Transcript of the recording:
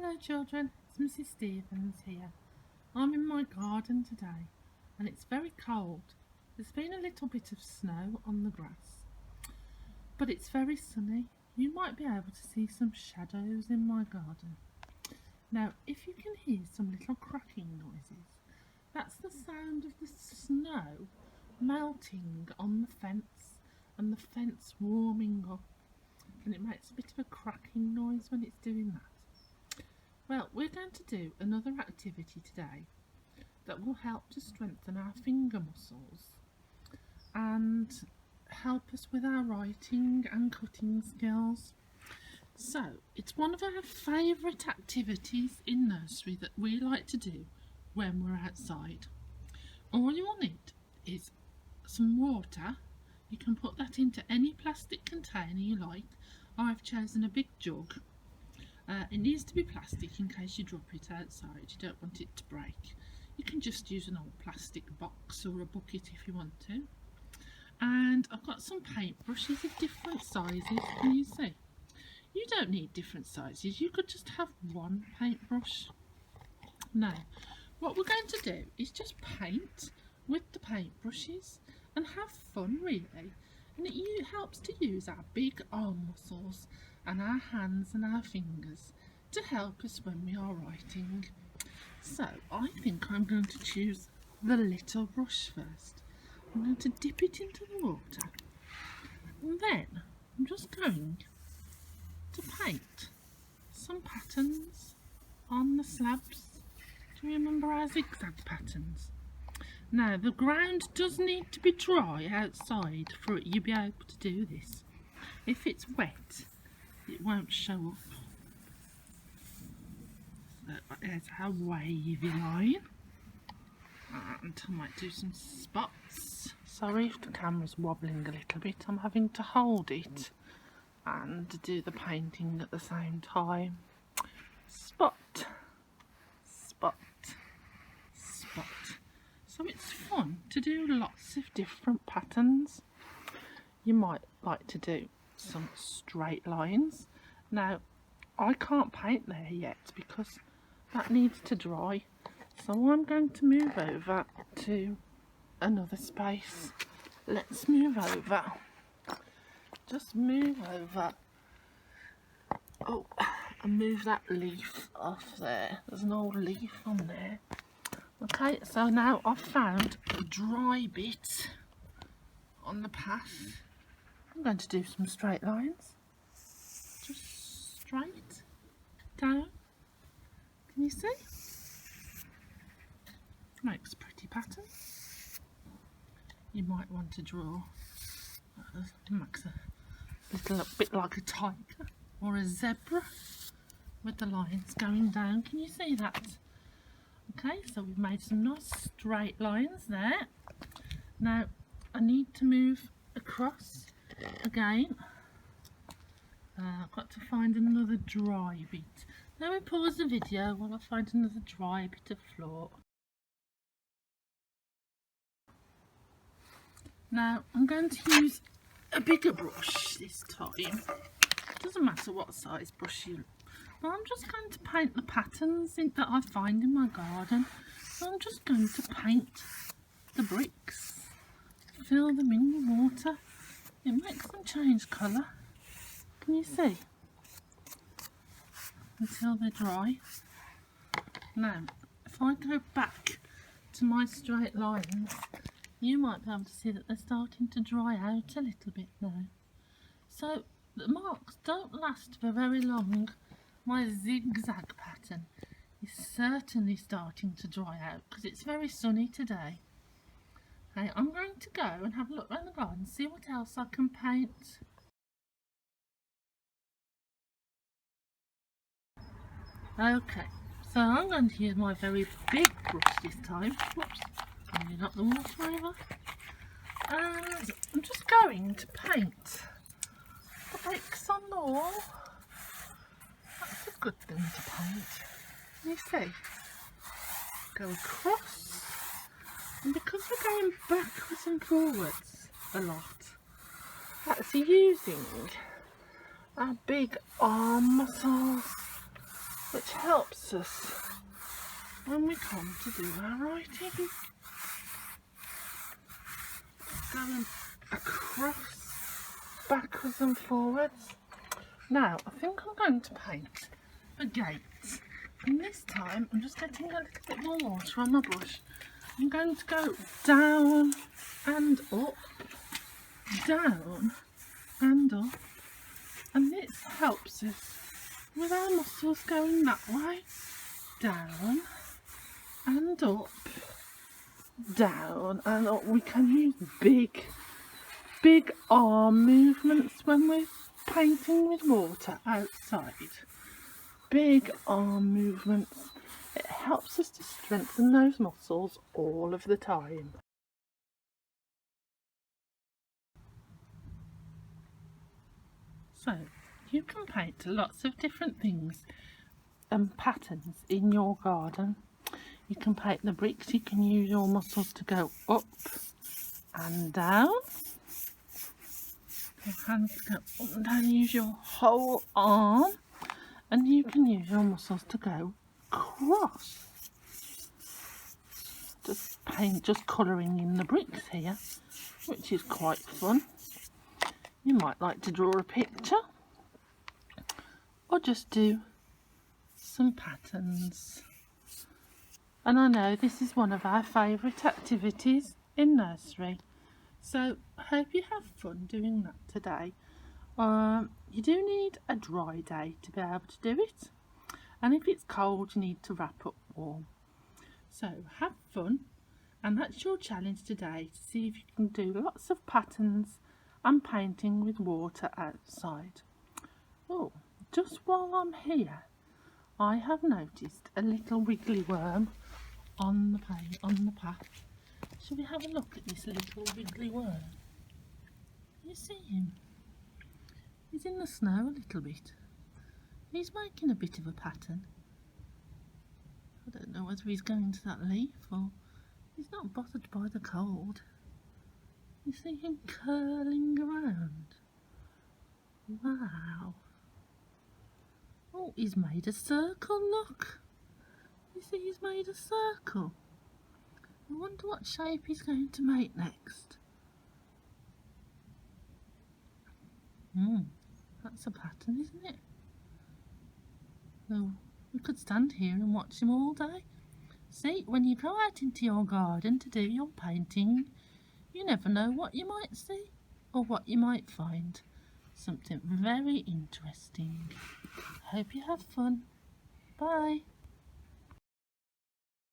Hello children, it's Mrs. Stevens here. I'm in my garden today and it's very cold. There's been a little bit of snow on the grass, but it's very sunny. You might be able to see some shadows in my garden. Now, if you can hear some little cracking noises, that's the sound of the snow melting on the fence and the fence warming up, and it makes a bit of a cracking noise when it's doing that. Well, we're going to do another activity today that will help to strengthen our finger muscles and help us with our writing and cutting skills. So, it's one of our favourite activities in nursery that we like to do when we're outside. All you will need is some water. You can put that into any plastic container you like. I've chosen a big jug. It needs to be plastic in case you drop it outside. You don't want it to break. You can just use an old plastic box or a bucket if you want to. And I've got some paintbrushes of different sizes. Can you see? You don't need different sizes. You could just have one paintbrush. Now, what we're going to do is just paint with the paintbrushes and have fun, really. And it helps to use our big arm muscles and our hands and our fingers to help us when we are writing. So I think I'm going to choose the little brush first. I'm going to dip it into the water, and then I'm just going to paint some patterns on the slabs. Do you remember our zigzag patterns? Now, the ground does need to be dry outside for you to be able to do this. If it's wet, it won't show up. So there's our wavy line. And I might do some spots. Sorry if the camera's wobbling a little bit. I'm having to hold it and do the painting at the same time. Spot, spot, spot. So it's fun to do lots of different patterns. You might like to do some straight lines. Now, I can't paint there yet because that needs to dry. So I'm going to move over to another space. Let's move over. Just move over. Oh, and move that leaf off there. There's an old leaf on there. Okay, so now I've found a dry bit on the path. I'm going to do some straight lines. Just straight down. Can you see? Makes a pretty pattern. You might want to draw, makes a little bit like a tiger or a zebra with the lines going down. Can you see that? Okay, so we've made some nice straight lines there. Now I need to move across again. I've got to find another dry bit. Now we pause the video while I find another dry bit of floor. Now I'm going to use a bigger brush this time. It doesn't matter what size brush you. But I'm just going to paint the patterns that I find in my garden. So I'm just going to paint the bricks, fill them in with water. It makes them change colour. Can you see? Until they're dry. Now, if I go back to my straight lines, you might be able to see that they're starting to dry out a little bit now. So the marks don't last for very long. My zigzag pattern is certainly starting to dry out because it's very sunny today. Okay, I'm going to go and have a look around the garden and see what else I can paint. Okay, so I'm going to use my very big brush this time. Whoops, I'm knock the water over. And I'm just going to paint the bricks on the wall. That's a good thing to paint. Can you see? Go across. And because we're going backwards and forwards a lot, that's using our big arm muscles which helps us when we come to do our writing. Going across, backwards and forwards. Now I think I'm going to paint the gates, and this time I'm just getting a little bit more water on my brush. I'm going to go down and up, down and up, and this helps us with our muscles going that way, down and up, down and up. We can use big arm movements when we're painting with water outside. Big arm movements. It helps us to strengthen those muscles all of the time. So you can paint lots of different things and patterns in your garden. You can paint the bricks. You can use your muscles to go up and down. Your hands go up and down. Use your whole arm, and you can use your muscles to go across. Just colouring in the bricks here, which is quite fun. You might like to draw a picture or just do some patterns. And I know this is one of our favourite activities in nursery, so I hope you have fun doing that today. You do need a dry day to be able to do it, and if it's cold you need to wrap up warm. So have fun, and that's your challenge today, to see if you can do lots of patterns and painting with water outside. Oh, just while I'm here, I have noticed a little wiggly worm on the path. Shall we have a look at this little wiggly worm? Can you see him? He's in the snow a little bit. He's making a bit of a pattern. I don't know whether he's going to that leaf or he's not bothered by the cold. You see him curling around. Wow. Oh, he's made a circle, look. You see he's made a circle. I wonder what shape he's going to make next. That's a pattern, isn't it? So we could stand here and watch him all day. See, when you go out into your garden to do your painting, you never know what you might see or what you might find. Something very interesting. Hope you have fun. Bye.